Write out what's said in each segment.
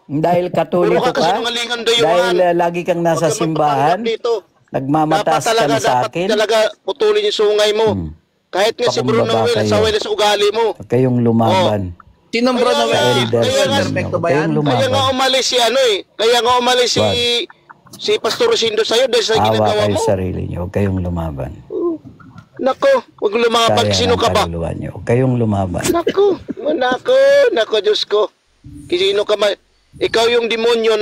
Dahil katoliko Puro ka kasi ka? nungalingan, Dayuhan. Dahil lagi kang nasa Huwag kang simbahan? magpapanggap dito. Nagmamataas ka na sa akin? Dapat talaga putulin yung sungay mo. Kahit nga si Bruno Pakumbaba Will, kayo. saway na sa ugali mo. Huwag kayong lumaban. Sinong Bruno Sa Will? elders Perfecto ninyo. ba Huwag yan? kayong Kaya nga lumaban. umalis si ano eh. Kaya nga umalis si Pastor Rosindo sa'yo dahil sa Awa ginagawa kayo mo. sa sarili nyo. Huwag kayong lumaban. Nako, huwag lumabag. Kaya Sino ng ka ba? kaluluwa nyo. Huwag kayong lumaban. Nako, Diyos ko. Sino ka ba? Ikaw yung demonyo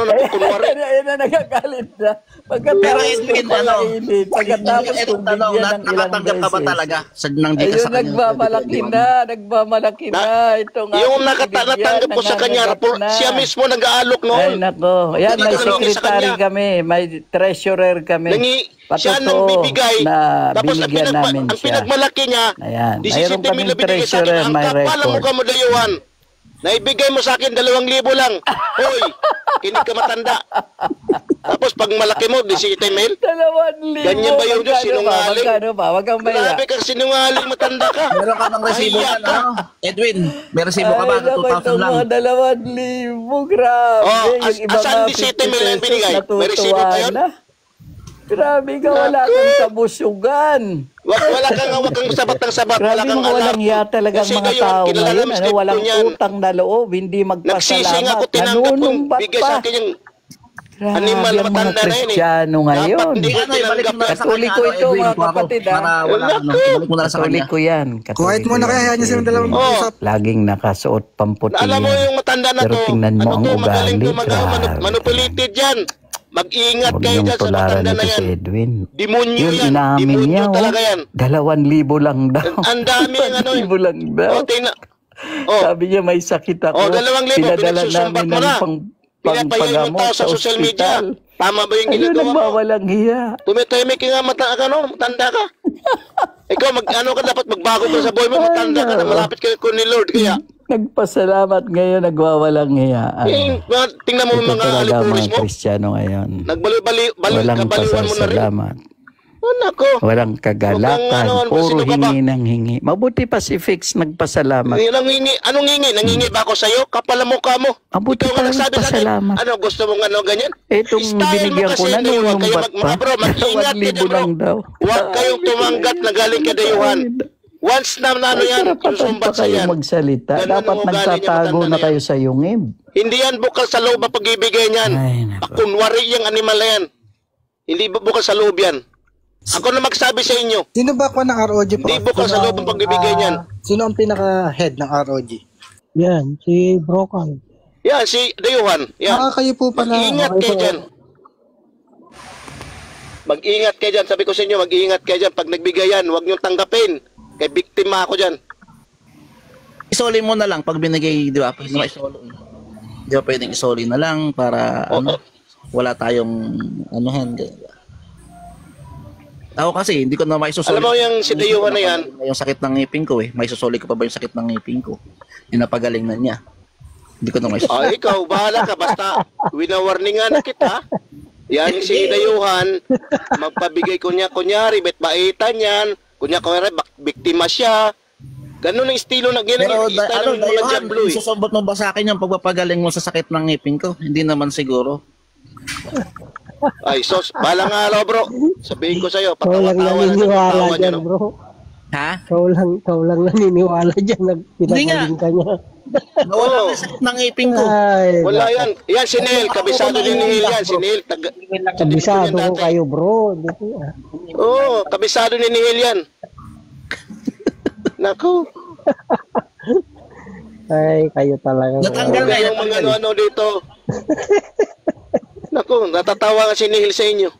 nagkunwari. Ayun na nagagalit na. Pero Edwin, Pagkatapos itong kung tanong, bigyan ng ilang nakatanggap ka ba beses. talaga? Nang di ka Ayun, sa kanya. nagmamalaki na. Itong Yung ating natanggap ko sa kanya, nangangagat na. siya mismo nag-aalok Ay, noon. nako. Yan, Hindi may ka nangingi sa secretary kanya. kami. May treasurer kami. Siya nang bibigay. Na Tapos binigyan namin ang siya. pinagmalaki niya, Ayan. 17 Mayroon mil kaming na binigay sa akin. treasurer, Ang may kapal ang mukha record. mo, Dayuhan. Naibigay mo sa akin 2,000 lang. Hoy, kinig ka matanda. Tapos pag malaki mo, 17 mil. 2,000. Ganyan ba yung Diyos? Sinungaling? Magkano ba? Wag kang maya. Grabe kang sinungaling, matanda ka. Meron ka bang resibo Mahiya ka, no? Edwin, may resibo ka ba? 2,000 lang. Mga 2,000. Grabe. Oh, Yung iba asan nga, 17 mil ang 50 binigay? pesos May resibo natutuwa pa yun? na. Grabe ka, wala kang kabusugan. Wag kang sabat ng sabat. Wala Grabe kang mga alam. walang hiya talagang Kasi mga ngayon, tao kilala ngayon. mo, Ano, step walang two niyan. utang na loob, hindi Nagsising ako, magpasalamat. tinanggap kong Nanunumbat bigay pa. sa akin yung Grabe animal ang mga matanda na yun eh. Kristyano ngayon. Dapat hindi ko Ano, ibalik mo na lang sa Katoliko kanya, ito, Edwin, mga kung ako, kapatid, ha? para wala, ano, ibalik mo na lang sa kanya. Katoliko yan. Quiet muna kaya, hayaan niyo silang dalawang Oh. usap. Laging nakasuot pamputi Alam mo yan. yung matanda na Pero to, tingnan mo ang magaling ugali. to, manipulated yan. Mag-iingat Huwag kayo niyong dyan sa tularan matanda na ito yan. si Edwin. Demonyo Yun, yan. inamin Demonyo niya, talaga yan. 2,000 lang daw. Ang dami yung ano. 2,000 lang daw. Sabi niya may sakit ako. 2,000, Pinadala pinagsusumbat namin mo ng na. Pinapahiya yung pangpagamot tao sa sa social media. ospital. Tama ba yung Ayun, ginagawa mo? nagbawalang hiya. Tumitahimik ka nga, matanda ka. Ikaw, ka dapat magbago ka sa buhay mo, matanda ka na, malapit ka ni Lord. Kaya, Nagpasalamat ngayon, nagwawalang hiya. tingnan mo Ito mga talaga alipuris mga mo. Kristyano ngayon. Kabaliwan Walang mo na rin. pasasalamat. Nako. Walang kagalakan. Puro hingi ng hingi. Mabuti pa si Fix nagpasalamat. Anong hingi? Nangingi ba ako sa'yo? Kapal ang mukha mo. Mabuti Ikaw pa ang nagsabi sa akin, nagpasalamat. ano, gusto mong ganyan? Etong Style mo binigyan ko kasi, na Dayuhan. nung Kaya bat pa. mga bro, mag-ingat 1,000 kayo, bro. lang daw. Huwag kayong tumanggap na galing kay Dayuhan. Once na ano yan, Karapatan susumbat pa sa kayo yan. magsalita. Ganun Dapat ang ugali niya, nagtatago matanda na na kayo yan. sa yungib. Hindi yan bukal sa loob ang pag-ibigay niyan. Ay, nako. Kunwari yung animal na yan. Hindi bukal sa loob yan. Ako na magsabi sa inyo. Sino ba ko ng ROG po? Hindi bukal sa loob ang pagbibigay niyan. Sino ang pinaka-head ng ROG? Yan, si Brokan. Yan, si Dayuhan. Yan. Kayo po pala. Mag-ingat Okay kayo po. dyan. Mag-ingat kayo dyan. Sabi ko sa inyo, mag-ingat kayo dyan. Pag nagbigay yan, huwag niyong tanggapin. Kay biktima ako dyan. Isoli mo na lang pag binigay, di ba? Pwede naman isoli. Di ba pwedeng isoli na lang para ano, wala tayong anuhan. Ako kasi, hindi ko na maisusoli. Alam mo yung si Dayuhan na yan, Yung sakit ng ngipin ko eh. Maisusoli ko pa ba yung sakit ng ngipin ko? Napagaling na niya. Hindi ko na maisusoli. ikaw, bahala ka. Basta, winawarningan na kita. Yan si Dayuhan, magpabigay kunyari, bet baitan yan. Kunyari, biktima siya. Ganun ang estilo na Pero ginagawa. Dayuhan, isusumbot mo ba sa akin yung pagpapagaling mo sa sakit ng ngipin ko? Hindi naman siguro. Ay, sos, balang araw bro. Sabihin ko sa'yo, Ikaw lang patawa-tawa na sa naniniwala tawa niya, dyan, no? bro. Ha? Ikaw lang naniniwala dyan. Pinagaling ka niya. Nawala na yung sakit ng ngipin ko. Ay, Wala yan. Yan, si Neil. Kabisado ni Neil yan. Si Neil. kabisado ko kayo, bro. Oo, kabisado ni Neil yan. Naku. Ay, kayo talaga. Natanggal Huwag kayong mga ano-ano dito. Naku, natatawa nga si Neil sa inyo.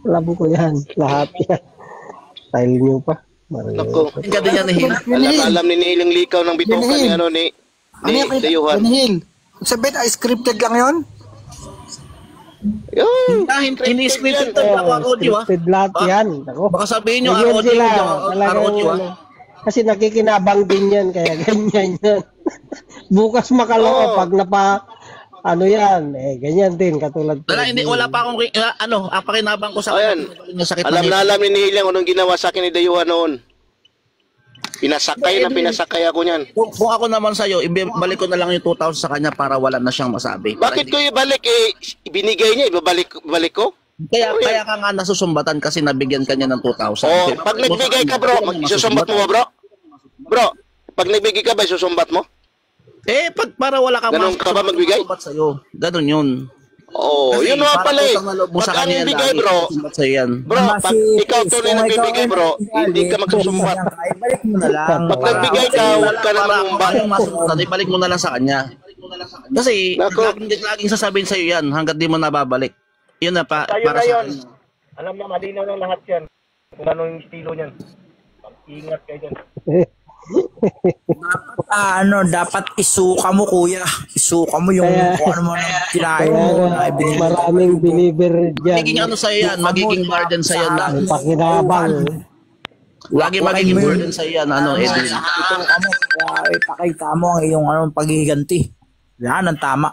Alam ko yan. Lahat yan. Style niyo pa. Naku. Ang ganda niya ni Hill. Alam ni Neil yung likaw ng bituka ni ano ni Dayuhan. Hill. Sabihin, scripted lang yun? Yun. Ini-scripted to ako audio ah. Scripted lahat yan. Ako. Baka sabihin nyo Ganyan audio, sila. audio ah. Talagang, kasi nakikinabang din yan. Kaya ganyan yan. Bukas makaloko pag ano yan, ganyan din, katulad Wala, hindi, wala pa akong, ang pakinabang ko sa Ayan. sakit Alam ng na alam ni Neil yung anong ginawa sa akin ni Dayuhan noon. Pinasakay na pinasakay ako niyan. Kung ako naman sa'yo, ibalik ko na lang yung 2,000 sa kanya para wala na siyang masabi. Bakit ko ibalik binigay niya, ibalik ko? Kaya ka nga nasusumbatan kasi nabigyan ka niya ng 2,000. Oh, pag nagbigay ka bro, isusumbat mo ba bro? Bro, pag nagbigay ka ba, isusumbat mo? Para wala ka Ganun ka ba magbigay? Sa'yo. Ganun yun. Oh, Kasi yun nga pala eh. Sa Pag ang kanya bigay lagi, bro, susumbat sa'yo yan. bro, pag ikaw tunay nagbibigay bro, hindi ka magsusumbat. Ibalik mo na lang. Pag nagbigay ka, huwag ka na mangumbat. Ibalik mo na lang sa kanya. Kasi laging sasabihin sa'yo yan hanggat di mo nababalik. Yun na pa, para sa akin. Alam na, malinaw ng lahat yan. Kung ano yung estilo niyan. Ingat kayo dyan. Dapat isuka mo, kuya. Isuka mo yung kung ano mo nang kinain mo. Maraming believer dyan. Magiging ano sa'yo yan, magiging burden sa'yo lang. Pakinabang. Lagi magiging burden sa'yo yan, Edwin. Isuka mo, ipakita mo ang iyong paghiganti. Yan ang tama.